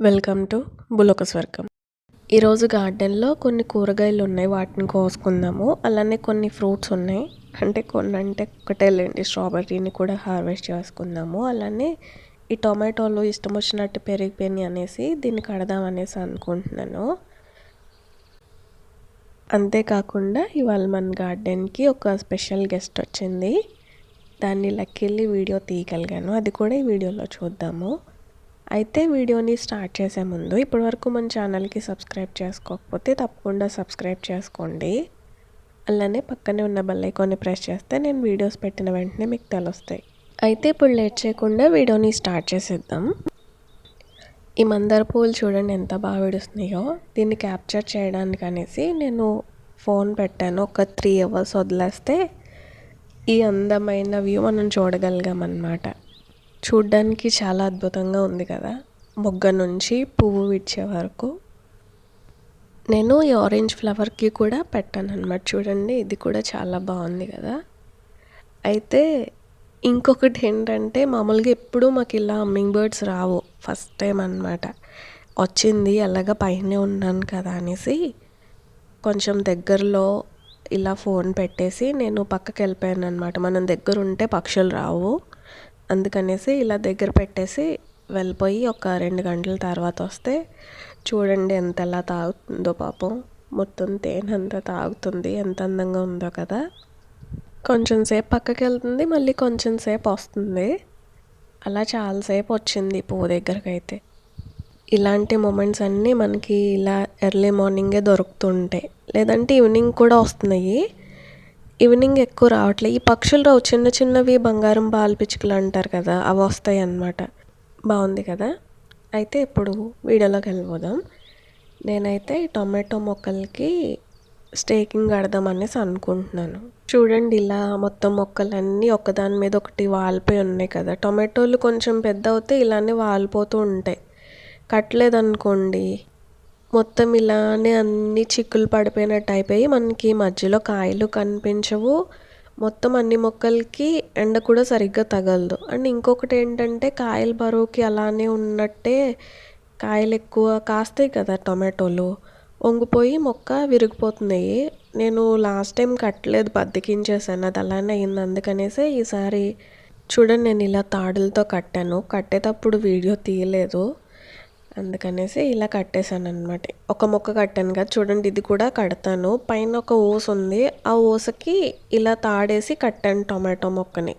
Welcome to బులోక స్వర్గం. ఈరోజు గార్డెన్లో కొన్ని కూరగాయలు ఉన్నాయి, వాటిని కోసుకుందాము. అలానే కొన్ని ఫ్రూట్స్ ఉన్నాయి, కొన్ని ఒకటే లేండి, స్ట్రాబెర్రీని కూడా హార్వెస్ట్ చేసుకుందాము. అలానే ఈ టొమాటోలు ఇష్టం వచ్చినట్టు పెరిగిపోయినాయి అనేసి దీన్ని కడదామనేసి అనుకుంటున్నాను. అంతేకాకుండా ఇవాళ మన గార్డెన్కి ఒక స్పెషల్ గెస్ట్ వచ్చింది. దాన్ని లక్కీలీ వీడియో తీయగలిగాను, అది కూడా ఈ వీడియోలో చూద్దాము. అయితే వీడియోని స్టార్ట్ చేసే ముందు ఇప్పటివరకు మన ఛానల్కి సబ్స్క్రైబ్ చేసుకోకపోతే తప్పకుండా సబ్స్క్రైబ్ చేసుకోండి. అలానే పక్కనే ఉన్న బెల్ ఐకాన్ని ప్రెస్ చేస్తే నేను వీడియోస్ పెట్టిన వెంటనే మీకు తెలుస్తాయి. అయితే ఇప్పుడు లేట్ చేయకుండా వీడియోని స్టార్ట్ చేసేద్దాం. ఈ మందార పూలు చూడండి ఎంత బాగా విడుస్తున్నాయో. దీన్ని క్యాప్చర్ చేయడానికి అనేసి నేను ఫోన్ పెట్టాను. ఒక 3 hours వదిలేస్తే ఈ అందమైన వ్యూ మనం చూడగలిగామన్నమాట. చూడ్డానికి చాలా అద్భుతంగా ఉంది కదా, మొగ్గ నుంచి పువ్వు విడిచే వరకు. నేను ఈ ఆరెంజ్ ఫ్లవర్కి కూడా పెట్టాను అనమాట. చూడండి, ఇది కూడా చాలా బాగుంది కదా. అయితే ఇంకొకటి ఏంటంటే, మామూలుగా ఎప్పుడూ మాకు ఇలా హమ్మింగ్ బర్డ్స్ రావు, ఫస్ట్ టైం అనమాట వచ్చింది. అలాగా పైనే ఉన్నాను కదా అనేసి కొంచెం దగ్గరలో ఇలా ఫోన్ పెట్టేసి నేను పక్కకి వెళ్ళిపోయాను అనమాట. మనం దగ్గర ఉంటే పక్షులు రావు, అందుకనేసి ఇలా దగ్గర పెట్టేసి వెళ్ళిపోయి ఒక 2 గంటల తర్వాత వస్తే చూడండి ఎంతలా తాగుతుందో పాపం. మొత్తం తేనంతా తాగుతుంది, ఎంత అందంగా ఉందో కదా. కొంచెం సేపు పక్కకి వెళ్తుంది, మళ్ళీ కొంచెం సేపు వస్తుంది. అలా చాలాసేపు వచ్చింది పువ్వు దగ్గరకు. అయితే ఇలాంటి మూమెంట్స్ అన్నీ మనకి ఇలా ఎర్లీ మార్నింగే దొరుకుతుంటాయి, లేదంటే ఈవినింగ్ కూడా వస్తున్నాయి. ఈవినింగ్ ఎక్కువ రావట్లేదు. ఈ పక్షులు రావు, చిన్న చిన్నవి బంగారం పాలు పిచ్చుకలు అంటారు కదా, అవి వస్తాయి అన్నమాట. బాగుంది కదా. అయితే ఇప్పుడు వీడియోలోకి వెళ్ళిపోదాం. నేనైతే ఈ టొమాటో మొక్కలకి స్టేకింగ్ కడదాం అనేసి అనుకుంటున్నాను. చూడండి, ఇలా మొత్తం మొక్కలన్నీ ఒకదాని మీద ఒకటి వాలిపోయి ఉన్నాయి కదా. టొమాటోలు కొంచెం పెద్ద అవుతే ఇలానే వాలిపోతూ ఉంటాయి. కట్టలేదనుకోండి మొత్తం ఇలానే అన్ని చిక్కులు పడిపోయినట్టు అయిపోయి మనకి మధ్యలో కాయలు కనిపించవు. మొత్తం అన్ని మొక్కలకి ఎండ కూడా సరిగ్గా తగలదు. అండ్ ఇంకొకటి ఏంటంటే, కాయల బరువుకి అలానే ఉన్నట్టే కాయలు ఎక్కువ కాస్తాయి కదా టొమాటోలు, వంగిపోయి మొక్క విరిగిపోతున్నాయి. నేను లాస్ట్ టైం కట్టలేదు, బద్దకించేసాను, అది అలానే అయింది. అందుకనేసి ఈసారి చూడండి నేను ఇలా తాడులతో కట్టాను. కట్టేటప్పుడు వీడియో తీయలేదు, అందుకనేసి ఇలా కట్టేశాను అనమాట. ఒక మొక్క కట్టాను కదా, చూడండి ఇది కూడా కడతాను. పైన ఒక ఓసు ఉంది, ఆ ఓసకి ఇలా తాడేసి కట్టాను టొమాటో మొక్కని.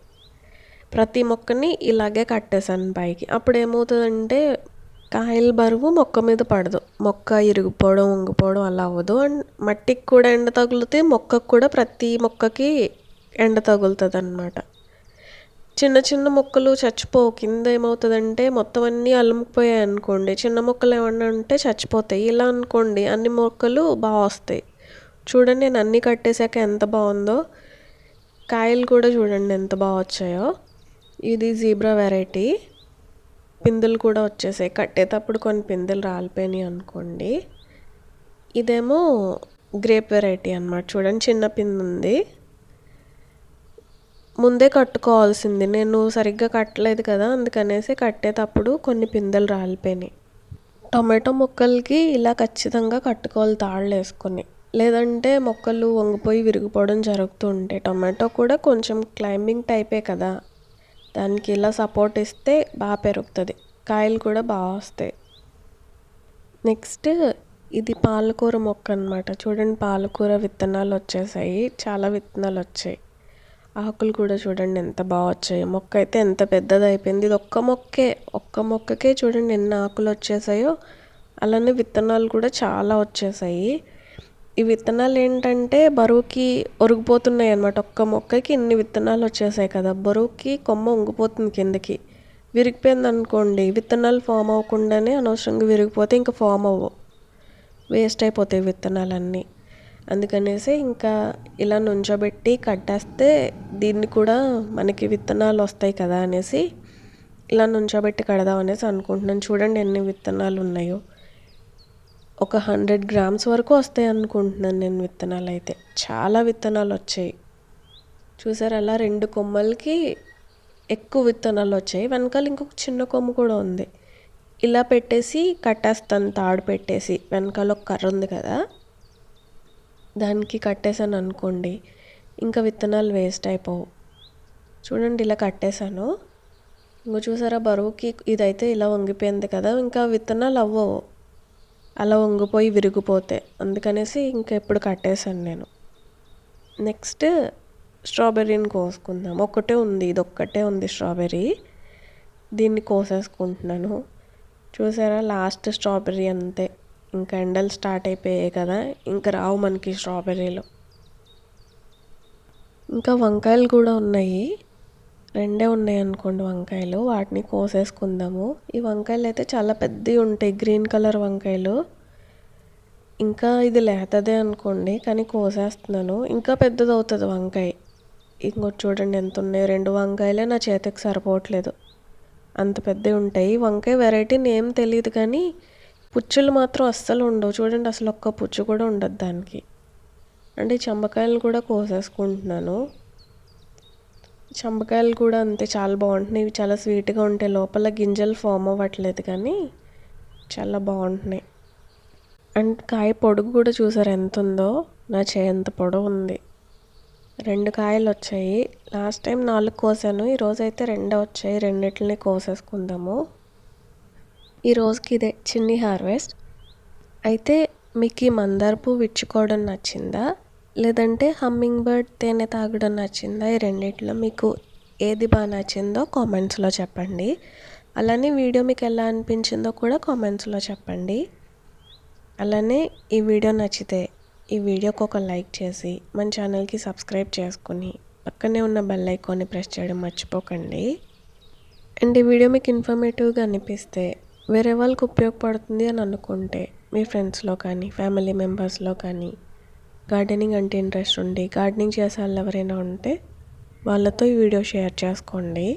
ప్రతి మొక్కని ఇలాగే కట్టేశాను పైకి. అప్పుడు ఏమవుతుందంటే కాయల బరువు మొక్క మీద పడదు, మొక్క ఇరిగిపోవడం వంగిపోవడం అలా అవ్వదు. అండ్ మట్టికి కూడా ఎండ తగులుతుంది, మొక్కకు కూడా ప్రతి మొక్కకి ఎండ తగులుతుంది అన్నమాట. చిన్న చిన్న మొక్కలు చచ్చిపోవు. కింద ఏమవుతుందంటే మొత్తం అన్నీ అలుముకుపోయాయి అనుకోండి, చిన్న మొక్కలు ఏమన్నా ఉంటే చచ్చిపోతాయి. ఇలా అనుకోండి అన్ని మొక్కలు బాగా వస్తాయి. చూడండి నేను అన్నీ కట్టేశాక ఎంత బాగుందో. కాయలు కూడా చూడండి ఎంత బాగా వచ్చాయో. ఇది జీబ్రా వెరైటీ. పిందులు కూడా వచ్చేసాయి, కట్టేటప్పుడు కొన్ని పిందులు రాలిపోయినాయి అనుకోండి. ఇదేమో గ్రేప్ వెరైటీ అన్నమాట. చూడండి చిన్న పిందు ఉంది, ముందే కట్టుకోవాల్సింది. నేను సరిగ్గా కట్టలేదు కదా, అందుకనేసి కట్టేటప్పుడు కొన్ని పిందెలు రాలిపోయినాయి. టొమాటో మొక్కలకి ఇలా ఖచ్చితంగా కట్టుకోవాలి తాళ్ళు వేసుకొని, లేదంటే మొక్కలు వంగిపోయి విరిగిపోవడం జరుగుతూ ఉంటాయి. టొమాటో కూడా కొంచెం క్లైంబింగ్ టైపే కదా, దానికి ఇలా సపోర్ట్ ఇస్తే బాగా పెరుగుతుంది, కాయలు కూడా బాగా వస్తాయి. నెక్స్ట్ ఇది పాలకూర మొక్క అన్నమాట. చూడండి పాలకూర విత్తనాలు వచ్చేసాయి, చాలా విత్తనాలు వచ్చాయి. ఆకులు కూడా చూడండి ఎంత బాగా వచ్చాయి. మొక్క అయితే ఎంత పెద్దది అయిపోయింది. ఇది ఒక్క మొక్కకే చూడండి ఎన్ని ఆకులు వచ్చేసాయో. అలానే విత్తనాలు కూడా చాలా వచ్చేసాయి. ఈ విత్తనాలు ఏంటంటే బరువుకి ఒరిగిపోతున్నాయి అన్నమాట. ఒక్క మొక్కకి ఇన్ని విత్తనాలు వచ్చేసాయి కదా, బరువుకి కొమ్మ వంగిపోతుంది కిందకి. విరిగిపోయింది అనుకోండి, విత్తనాలు ఫామ్ అవ్వకుండానే అనవసరంగా విరిగిపోతే ఇంకా ఫామ్ అవ్వవు, వేస్ట్ అయిపోతాయి విత్తనాలన్నీ. అందుకనేసి ఇంకా ఇలా నుంచోబెట్టి కట్టేస్తే దీన్ని కూడా మనకి విత్తనాలు వస్తాయి కదా అనేసి ఇలా నుంచోబెట్టి కడదాం అనేసి అనుకుంటున్నాను. చూడండి ఎన్ని విత్తనాలు ఉన్నాయో. ఒక 100 grams వరకు వస్తాయి అనుకుంటున్నాను నేను విత్తనాలు. అయితే చాలా విత్తనాలు వచ్చాయి. చూసారు అలా 2 కొమ్మలకి ఎక్కువ విత్తనాలు వచ్చాయి. వెనకాల ఇంకొక చిన్న కొమ్మ కూడా ఉంది. ఇలా పెట్టేసి కట్టేస్తాను, తాడు పెట్టేసి. వెనకాల ఒక కర్ర ఉంది కదా, దానికి కట్టేసాను అనుకోండి, ఇంకా విత్తనాలు వేస్ట్ అయిపోవు. చూడండి ఇలా కట్టేశాను. ఇంకో చూసారా, బరువుకి ఇదైతే ఇలా వంగిపోయింది కదా, ఇంకా విత్తనాలు అవ్వవు అలా వంగిపోయి విరిగిపోతే. అందుకనేసి ఇంకా ఎప్పుడు కట్టేశాను నేను. నెక్స్ట్ స్ట్రాబెర్రీని కోసుకుందాం. ఒక్కటే ఉంది, ఇది ఒక్కటే ఉంది స్ట్రాబెర్రీ. దీన్ని కోసేసుకుంటున్నాను. చూసారా, లాస్ట్ స్ట్రాబెర్రీ అంతే. ఇంకా ఎండలు స్టార్ట్ అయిపోయాయి కదా, ఇంకా రావు మనకి స్ట్రాబెర్రీలు. ఇంకా వంకాయలు కూడా ఉన్నాయి, 2 ఉన్నాయి అనుకోండి వంకాయలు. వాటిని కోసేసుకుందాము. ఈ వంకాయలు అయితే చాలా పెద్దవి ఉంటాయి, గ్రీన్ కలర్ వంకాయలు. ఇంకా ఇది లేతదే అనుకోండి, కానీ కోసేస్తున్నాను. ఇంకా పెద్దది అవుతుంది వంకాయ. ఇంకోటి చూడండి ఎంత ఉన్నాయి, 2 వంకాయలే నా చేతికి సరిపోవట్లేదు, అంత పెద్దవి ఉంటాయి. వంకాయ వెరైటీ నేమ్ తెలియదు కానీ పుచ్చులు మాత్రం అస్సలు ఉండవు. చూడండి, అసలు ఒక్క పుచ్చు కూడా ఉండదు దానికి. అంటే చంబకాయలు కూడా కోసేసుకుంటున్నాను. చంబకాయలు కూడా అంతే, చాలా బాగుంటున్నాయి. ఇవి చాలా స్వీట్గా ఉంటాయి, లోపల గింజలు ఫామ్ అవ్వట్లేదు కానీ చాలా బాగుంటున్నాయి. అండ్ కాయ పొడుగు కూడా చూసారు ఎంత ఉందో, నా చేయంత పొడవు ఉంది. 2 కాయలు వచ్చాయి. లాస్ట్ టైం 4 కోసాను, ఈరోజు అయితే 2 వచ్చాయి. రెండిట్లని కోసేసుకుందాము. ఈరోజుకి ఇదే చిన్ని హార్వెస్ట్. అయితే మీకు ఈ మందార పువ్వు విచ్చుకోవడం నచ్చిందా, లేదంటే హమ్మింగ్ బర్డ్ తేనె తాగడం నచ్చిందా? ఈ రెండిట్లో మీకు ఏది బాగా నచ్చిందో కామెంట్స్లో చెప్పండి. అలానే వీడియో మీకు ఎలా అనిపించిందో కూడా కామెంట్స్లో చెప్పండి. అలానే ఈ వీడియో నచ్చితే ఈ వీడియోకి ఒక లైక్ చేసి మన ఛానల్కి సబ్స్క్రైబ్ చేసుకుని పక్కనే ఉన్న బెల్ ఐకాన్ని ప్రెస్ చేయడం మర్చిపోకండి. అండ్ ఈ వీడియో మీకు ఇన్ఫర్మేటివ్గా అనిపిస్తే, వేరే వాళ్ళకి ఉపయోగపడుతుంది అని అనుకుంటే మీ ఫ్రెండ్స్లో కానీ ఫ్యామిలీ మెంబర్స్లో కానీ గార్డెనింగ్ అంటే ఇంట్రెస్ట్ ఉండి గార్డెనింగ్ చేసే వాళ్ళు ఎవరైనా ఉంటే వాళ్ళతో ఈ వీడియో షేర్ చేసుకోండి.